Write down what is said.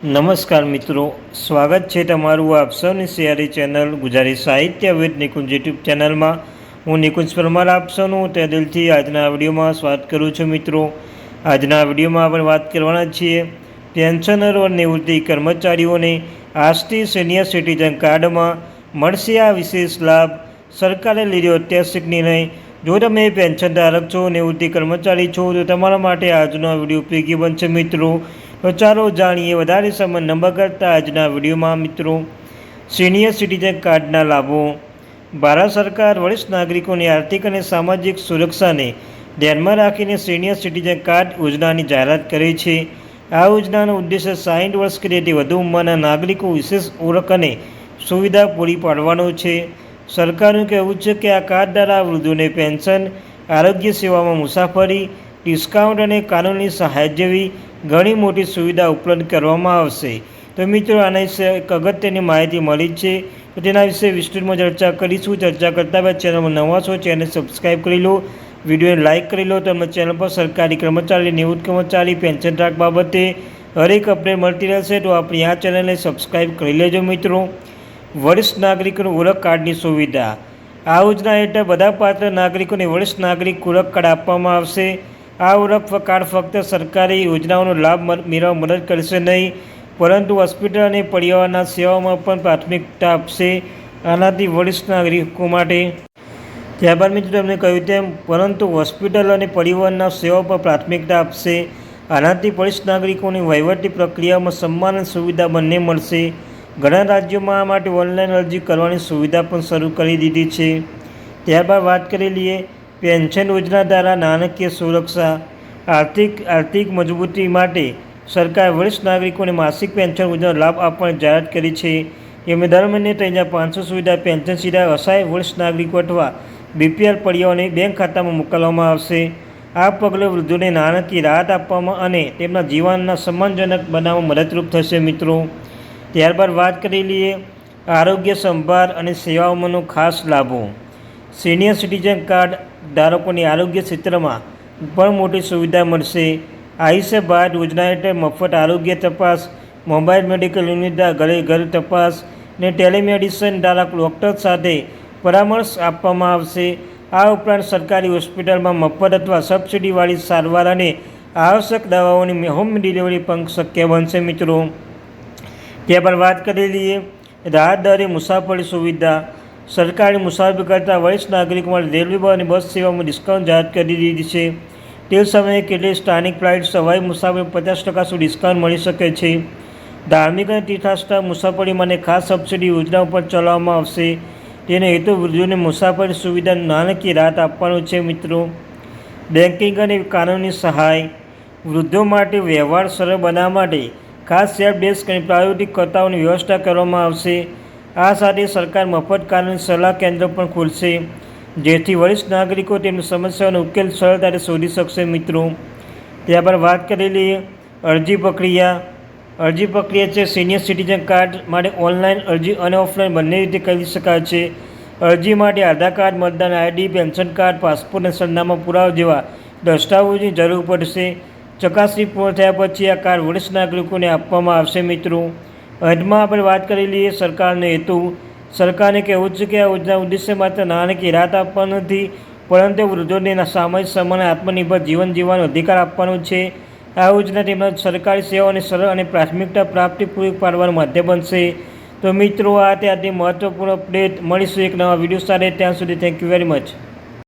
નમસ્કાર મિત્રો, સ્વાગત છે તમારું આપ સૌની સિયારી ચેનલ ગુજરાતી સાહિત્ય વિદ નિકુંજ યુટ્યુબ ચેનલમાં. હું નિકુંજ પરમાર આપ સૌનું તે દિલથી આજના વિડીયોમાં સ્વાગત કરું છું. મિત્રો, આજના વિડીયોમાં આપણે વાત કરવાના છીએ પેન્શનરો અને નિવૃત્તિ કર્મચારીઓને આજથી સિનિયર સિટીઝન કાર્ડમાં મળશે આ વિશેષ લાભ. સરકારે લીધો ઐતિહાસિક નિર્ણય. જો તમે પેન્શન ધારક છો, નિવૃત્તિ કર્મચારી છો, તો તમારા માટે આજનો વિડીયો ઉપયોગી બનશે. મિત્રો, તો ચાલો જાણીએ વધારે સમય ન બગાડતા આજના વિડીયોમાં. મિત્રો, સિનિયર સિટીઝન કાર્ડના લાભો. ભારત સરકાર વરિષ્ઠ નાગરિકોની આર્થિક અને સામાજિક સુરક્ષાને ધ્યાનમાં રાખીને સિનિયર સિટીઝન કાર્ડ યોજનાની જાહેરાત કરી છે. આ યોજનાનો ઉદ્દેશ્ય 60 વર્ષ કે તેથી વધુ ઉંમરના નાગરિકો વિશેષ ઓળખ અને સુવિધા પૂરી પાડવાનો છે. સરકારનું કહેવું છે કે આ કાર્ડ દ્વારા વૃદ્ધોને પેન્શન, આરોગ્ય સેવામાં મુસાફરી, ડિસ્કાઉન્ટ અને કાનૂની સહાય જેવી ઘણી મોટી સુવિધા ઉપલબ્ધ કરવામાં આવશે. તો મિત્રો, આના વિશે એક અગત્યની માહિતી મળી છે, તો તેના વિશે વિસ્તૃતમાં ચર્ચા કરીશું. ચર્ચા કરતા પહેલાં ચેનલમાં નવા છો, ચેનલ સબસ્ક્રાઈબ કરી લો, વિડીયોને લાઇક કરી લો. તમને ચેનલ પર સરકારી કર્મચારી, નિવૃત્ત કર્મચારી, પેન્શન ધારક બાબતે હરેક અપડેટ મળતી રહેશે, તો આપણી આ ચેનલને સબસ્ક્રાઈબ કરી લેજો. મિત્રો, વરિષ્ઠ નાગરિકોનું ઓળખ કાર્ડની સુવિધા. આ યોજના હેઠળ બધા પાત્ર નાગરિકોને વરિષ્ઠ નાગરિક ઓળખ કાર્ડ આપવામાં આવશે. આ ઓળખ કાર્ડ ફક્ત સરકારી યોજનાઓનો લાભ મેળવવા મદદ કરશે નહીં, પરંતુ હોસ્પિટલ અને પરિવારના સેવાઓમાં પણ પ્રાથમિકતા આપશે. આનાથી વરિષ્ઠ નાગરિકો માટે ત્યારબાદ મિત્રો તમને કહ્યું તેમ, પરંતુ હોસ્પિટલ અને પરિવારના સેવાઓ પર પ્રાથમિકતા આપશે. આનાથી વરિષ્ઠ નાગરિકોની વહીવટી પ્રક્રિયામાં સન્માન અને સુવિધા બંને મળશે. ઘણા રાજ્યોમાં આ માટે ઓનલાઈન અરજી કરવાની સુવિધા પણ શરૂ કરી દીધી છે. ત્યારબાદ વાત કરી લઈએ પેન્શન યોજના દ્વારા નાણાકીય સુરક્ષા. આર્થિક મજબૂતી માટે સરકારે વરિષ્ઠ નાગરિકોને માસિક પેન્શન યોજનાનો લાભ આપવાની જાહેરાત કરી છે. એમાં દર મહિને 3500 સુવિધા પેન્શન સીધા અસહાય વરિષ્ઠ નાગરિકો અથવા બીપીએલ પરિવારોને બેંક ખાતામાં મોકલવામાં આવશે. આ પગલું વૃદ્ધોને નાણાકીય રાહત આપવામાં અને તેમના જીવનના સન્માનજનક બનાવવામાં મદદરૂપ થશે. મિત્રો, ત્યારબાદ વાત કરી લઈએ આરોગ્ય સંભાળ અને સેવાઓમાંનો ખાસ લાભો. સિનિયર સિટીઝન કાર્ડ ધારકોની આરોગ્ય ક્ષેત્રમાં પણ મોટી સુવિધા મળશે. આયુષ્ય ભારત યોજના હેઠળ મફત આરોગ્ય તપાસ, મોબાઈલ મેડિકલ યુનિટ ઘરે ઘર તપાસ અને ટેલિમેડિસિન દ્વારા ડૉક્ટર સાથે પરામર્શ આપવામાં આવશે. આ ઉપરાંત સરકારી હોસ્પિટલમાં મફત અથવા સબસિડીવાળી સારવાર અને આવશ્યક દવાઓની હોમ ડિલિવરી પણ શક્ય બનશે. મિત્રો, ત્યારબાદ વાત કરી લઈએ રાહત દરે મુસાફરી સુવિધા. સરકારી મુસાફરી કરતા વરિષ્ઠ નાગરિકો માટે રેલવે અને બસ સેવામાં ડિસ્કાઉન્ટ જાહેર કરી દીધી છે. તે સમયે કેટલીક સ્થાનિક ફ્લાઇટ હવાઈ મુસાફરી 50% સુધી ડિસ્કાઉન્ટ મળી શકે છે. ધાર્મિક અને તીર્થસ્થળ મુસાફરી માટે ખાસ સબસિડી યોજનાઓ પણ ચલાવવામાં આવશે. તેનો હેતુ વૃદ્ધોને મુસાફરી સુવિધા નાણાકીય રાહત આપવાનો છે. મિત્રો, બેન્કિંગ અને કાનૂની સહાય. વૃદ્ધો માટે વ્યવહાર સરળ બનાવવા માટે ખાસ હેલ્પ ડેસ્ક અને પ્રાયોગિક કર્તાઓની વ્યવસ્થા કરવામાં આવશે. આ સાથે સરકાર મફત કાનૂની સલાહ કેન્દ્રો પણ ખોલશે, જેથી વરિષ્ઠ નાગરિકો તેમની સમસ્યાઓનો ઉકેલ સરળતાથી શોધી શકશે. મિત્રો, ત્યારબાદ વાત કરી લઈએ અરજી પ્રક્રિયા. અરજી પ્રક્રિયા છે સિનિયર સિટીઝન કાર્ડ માટે ઓનલાઈન અરજી અને ઓફલાઈન બંને રીતે કરી શકાય છે. અરજી માટે આધાર કાર્ડ, મતદાન આઈડી, પેન્શન કાર્ડ, પાસપોર્ટ અને સરનામા પુરાવા જેવા દસ્તાવેજોની જરૂર પડશે. ચકાસણી પૂર્ણ થયા પછી આ કાર્ડ વરિષ્ઠ નાગરિકોને આપવામાં આવશે. મિત્રો, અંતમાં આપણે વાત કરી લઈએ સરકારનો હેતુ. સરકારને કહેવું છે કે આ યોજના ઉદ્દેશ્ય માત્ર નાણાકીય રાહત આપવાનો નથી, પરંતુ વૃદ્ધોને સામાજિક સન્માન અને આત્મનિર્ભર જીવન જીવવાનો અધિકાર આપવાનો છે. આ યોજના તેમના સરકારી સેવાઓને સરળ અને પ્રાથમિકતા પ્રાપ્તિ પૂરી પાડવાનું માધ્યમ બનશે. તો મિત્રો, આ ત્યાંથી મહત્વપૂર્ણ અપડેટ. મળીશું એક નવા વિડીયો સાથે. ત્યાં સુધી થેન્ક યુ વેરી મચ.